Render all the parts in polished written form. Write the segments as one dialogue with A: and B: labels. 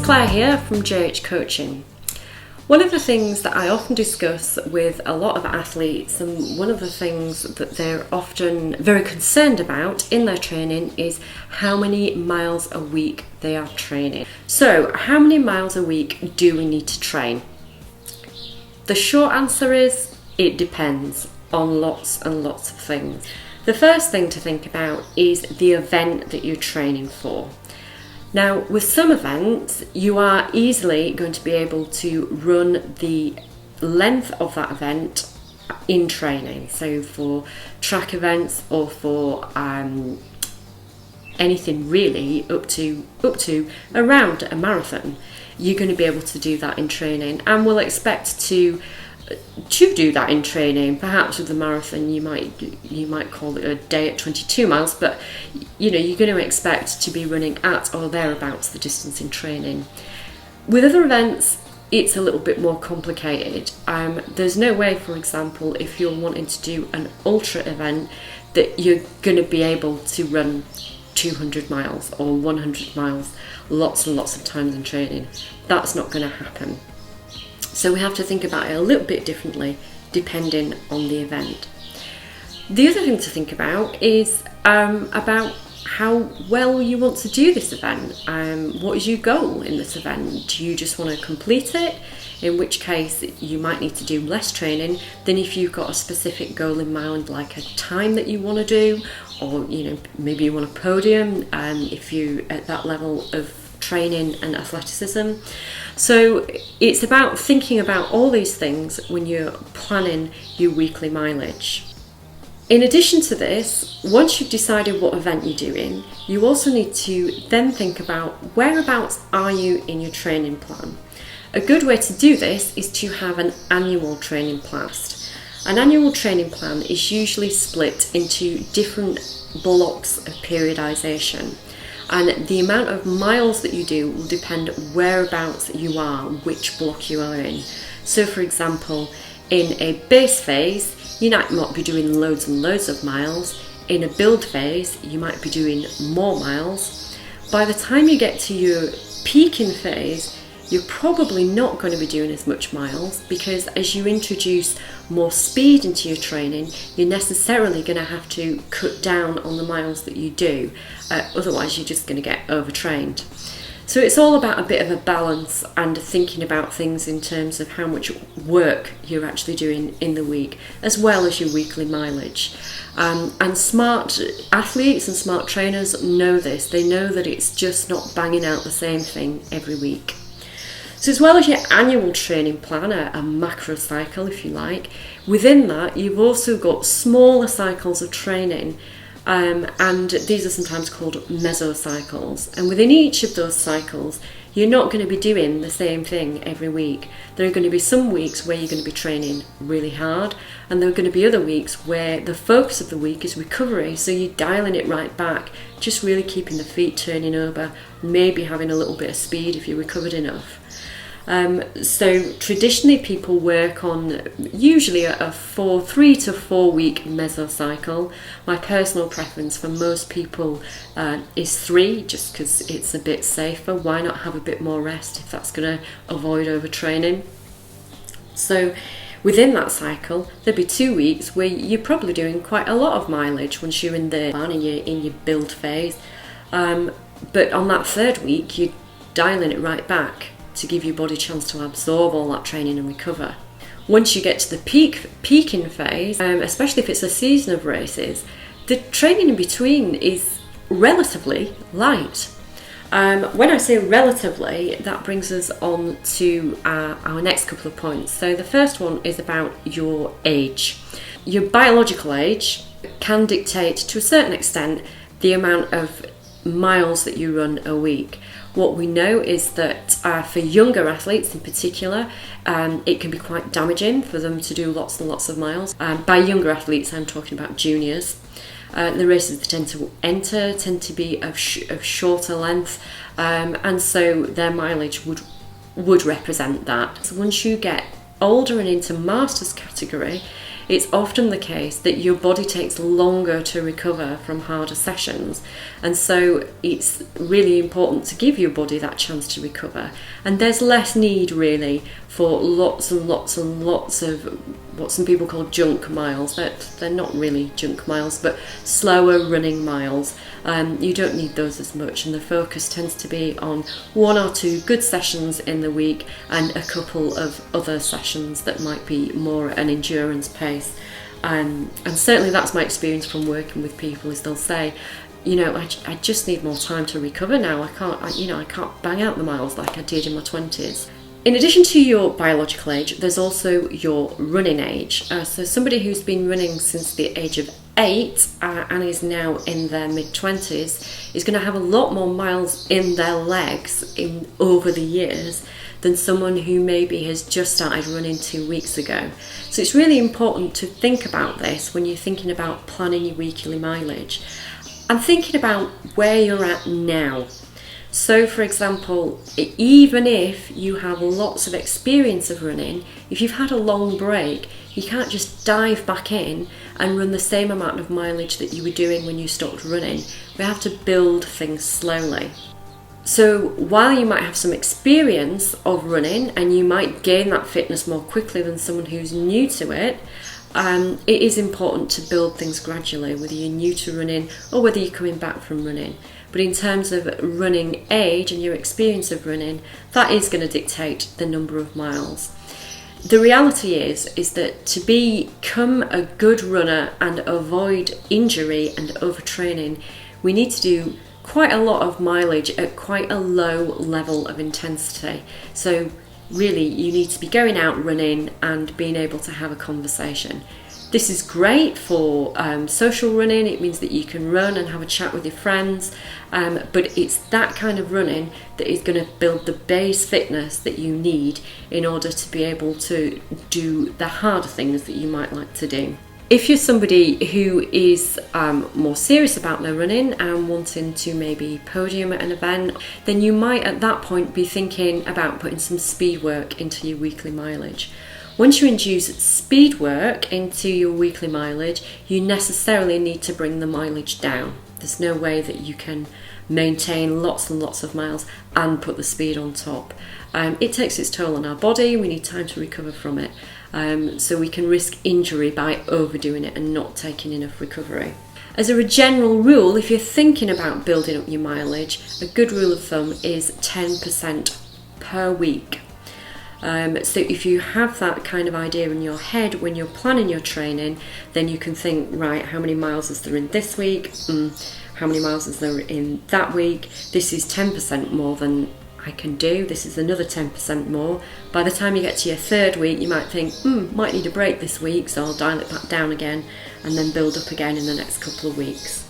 A: Claire here from JH Coaching. One of the things that I often discuss with a lot of athletes, and one of the things that they're often very concerned about in their training, is how many miles a week they are training. So, how many miles a week do we need to train? The short answer is, it depends on lots and lots of things. The first thing to think about is the event that you're training for. Now, with some events, you are easily going to be able to run the length of that event in training. So for track events or for anything really up to around a marathon, you're going to be able to do that in training, and we'll expect to do that in training. Perhaps with the marathon you might call it a day at 22 miles, but you're going to expect to be running at or thereabouts the distance in training. With other events it's a little bit more complicated. There's no way, for example, if you're wanting to do an ultra event, that you're going to be able to run 200 miles or 100 miles lots and lots of times in training. That's not going to happen. So we have to think about it a little bit differently depending on the event. The other thing to think about is about how well you want to do this event. What is your goal in this event? Do you just want to complete it? In which case you might need to do less training than if you've got a specific goal in mind, like a time that you want to do, or maybe you want a podium if you're at that level of training and athleticism. So it's about thinking about all these things when you're planning your weekly mileage. In addition to this, once you've decided what event you're doing, you also need to then think about whereabouts are you in your training plan. A good way to do this is to have an annual training plan. An annual training plan is usually split into different blocks of periodisation. And the amount of miles that you do will depend whereabouts you are, which block you are in. So for example, in a base phase, you might not be doing loads and loads of miles. In a build phase, you might be doing more miles. By the time you get to your peaking phase, you're probably not going to be doing as much miles, because as you introduce more speed into your training, you're necessarily going to have to cut down on the miles that you do. Otherwise you're just going to get overtrained. So it's all about a bit of a balance and thinking about things in terms of how much work you're actually doing in the week, as well as your weekly mileage. And smart athletes and smart trainers know this. They know that it's just not banging out the same thing every week. So as well as your annual training plan, a macro cycle if you like, within that you've also got smaller cycles of training, and these are sometimes called mesocycles. And within each of those cycles, you're not going to be doing the same thing every week. There are going to be some weeks where you're going to be training really hard, and there are going to be other weeks where the focus of the week is recovery, so you're dialing it right back, just really keeping the feet turning over, maybe having a little bit of speed if you recovered enough. So traditionally people work on usually a 3 to 4 week mesocycle. My personal preference for most people is 3, just because it's a bit safer. Why not have a bit more rest if that's going to avoid overtraining? So within that cycle there'll be 2 weeks where you're probably doing quite a lot of mileage once you're in the plan, in your build phase, but on that 3rd week you're dialing it right back to give your body a chance to absorb all that training and recover. Once you get to the peaking phase, especially if it's a season of races, the training in between is relatively light. When I say relatively, that brings us on to our next couple of points. So the first one is about your age. Your biological age can dictate to a certain extent the amount of miles that you run a week. What we know is that for younger athletes in particular, it can be quite damaging for them to do lots and lots of miles. By younger athletes, I'm talking about juniors. The races they tend to enter tend to be of shorter length, and so their mileage would represent that. So once you get older and into masters category, it's often the case that your body takes longer to recover from harder sessions. And so it's really important to give your body that chance to recover. And there's less need really for lots and lots and lots of what some people call junk miles. They're not really junk miles, but slower running miles. You don't need those as much, and the focus tends to be on 1 or 2 good sessions in the week and a couple of other sessions that might be more at an endurance pace. And certainly that's my experience from working with people, is they'll say, I just need more time to recover now. I can't bang out the miles like I did in my 20s. In addition to your biological age, there's also your running age. So somebody who's been running since the age of 8 and is now in their mid-20s is going to have a lot more miles in their legs over the years than someone who maybe has just started running 2 weeks ago. So it's really important to think about this when you're thinking about planning your weekly mileage and thinking about where you're at now. So for example, even if you have lots of experience of running, if you've had a long break, you can't just dive back in and run the same amount of mileage that you were doing when you stopped running. We have to build things slowly. So while you might have some experience of running and you might gain that fitness more quickly than someone who's new to it, it is important to build things gradually, whether you're new to running or whether you're coming back from running. But in terms of running age and your experience of running, that is going to dictate the number of miles. The reality is that to become a good runner and avoid injury and overtraining, we need to do quite a lot of mileage at quite a low level of intensity. So really, you need to be going out running and being able to have a conversation. This is great for social running. It means that you can run and have a chat with your friends, but it's that kind of running that is going to build the base fitness that you need in order to be able to do the harder things that you might like to do. If you're somebody who is more serious about their running and wanting to maybe podium at an event, then you might at that point be thinking about putting some speed work into your weekly mileage. Once you introduce speed work into your weekly mileage, you necessarily need to bring the mileage down. There's no way that you can maintain lots and lots of miles and put the speed on top. It takes its toll on our body. We need time to recover from it. So we can risk injury by overdoing it and not taking enough recovery. As a general rule, if you're thinking about building up your mileage, a good rule of thumb is 10% per week. So if you have that kind of idea in your head when you're planning your training, then you can think, right, how many miles is there in this week? How many miles is there in that week? This is 10% more than I can do. This is another 10% more. By the time you get to your 3rd week, you might think, might need a break this week, so I'll dial it back down again and then build up again in the next couple of weeks.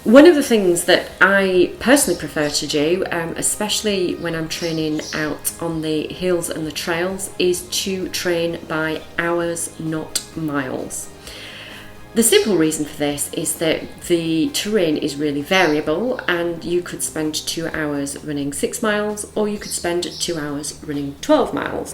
A: One of the things that I personally prefer to do, especially when I'm training out on the hills and the trails, is to train by hours, not miles. The simple reason for this is that the terrain is really variable, and you could spend 2 hours running 6 miles, or you could spend 2 hours running 12 miles.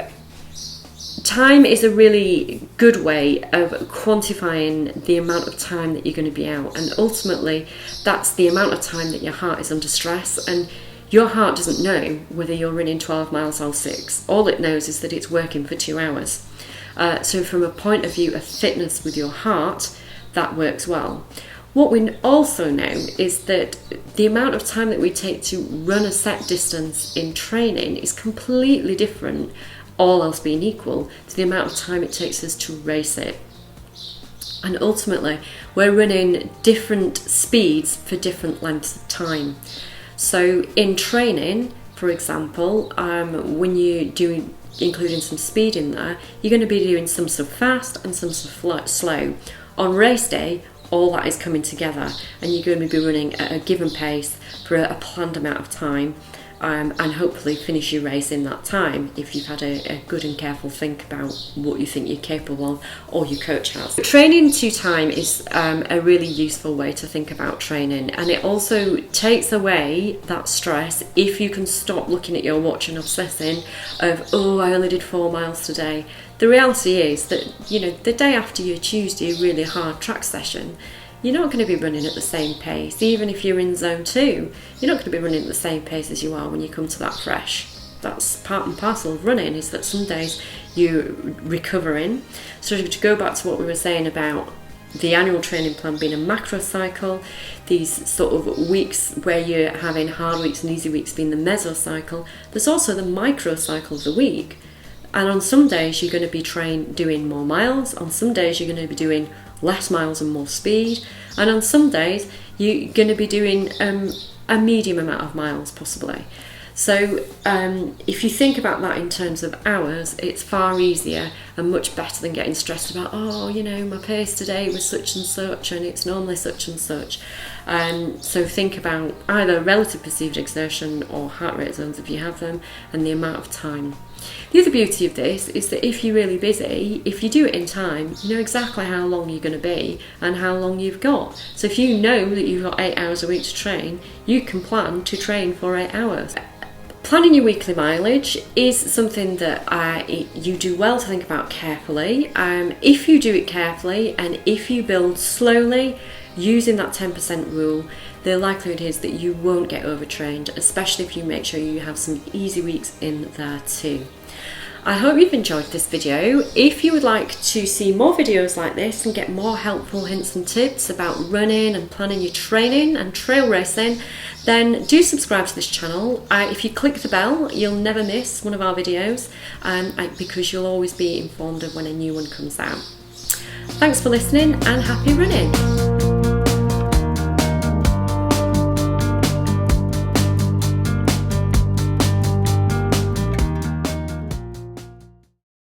A: Time is a really good way of quantifying the amount of time that you're going to be out, and ultimately that's the amount of time that your heart is under stress, and your heart doesn't know whether you're running 12 miles or 6. All it knows is that it's working for 2 hours. So from a point of view of fitness with your heart, that works well. What we also know is that the amount of time that we take to run a set distance in training is completely different, all else being equal, to the amount of time it takes us to race it. And ultimately, we're running different speeds for different lengths of time. So in training, for example, when you're including some speed in there, you're going to be doing some stuff fast and some stuff slow. On race day, all that is coming together, and you're going to be running at a given pace for a planned amount of time. and hopefully finish your race in that time if you've had a good and careful think about what you think you're capable of or your coach has. Training to time is a really useful way to think about training, and it also takes away that stress if you can stop looking at your watch and obsessing of, oh, I only did 4 miles today. The reality is that, you know, the day after your Tuesday really hard track session, you're not going to be running at the same pace. Even if you're in zone 2, you're not going to be running at the same pace as you are when you come to that fresh. That's part and parcel of running, is that some days you're recovering. So to go back to what we were saying about the annual training plan being a macro cycle, these sort of weeks where you're having hard weeks and easy weeks being the meso cycle, there's also the micro cycle of the week. And on some days you're going to be doing more miles, on some days you're going to be doing less miles and more speed, and on some days you're going to be doing a medium amount of miles possibly. So if you think about that in terms of hours, it's far easier and much better than getting stressed about, oh, you know, my pace today was such and such and it's normally such and such. So think about either relative perceived exertion or heart rate zones if you have them, and the amount of time. The other beauty of this is that if you're really busy, if you do it in time, you know exactly how long you're going to be and how long you've got. So if you know that you've got 8 hours a week to train, you can plan to train for 8 hours. Planning your weekly mileage is something that you do well to think about carefully. If you do it carefully and if you build slowly using that 10% rule, the likelihood is that you won't get overtrained, especially if you make sure you have some easy weeks in there too. I hope you've enjoyed this video. If you would like to see more videos like this and get more helpful hints and tips about running and planning your training and trail racing, then do subscribe to this channel. If you click the bell, you'll never miss one of our videos, because you'll always be informed of when a new one comes out. Thanks for listening and happy running.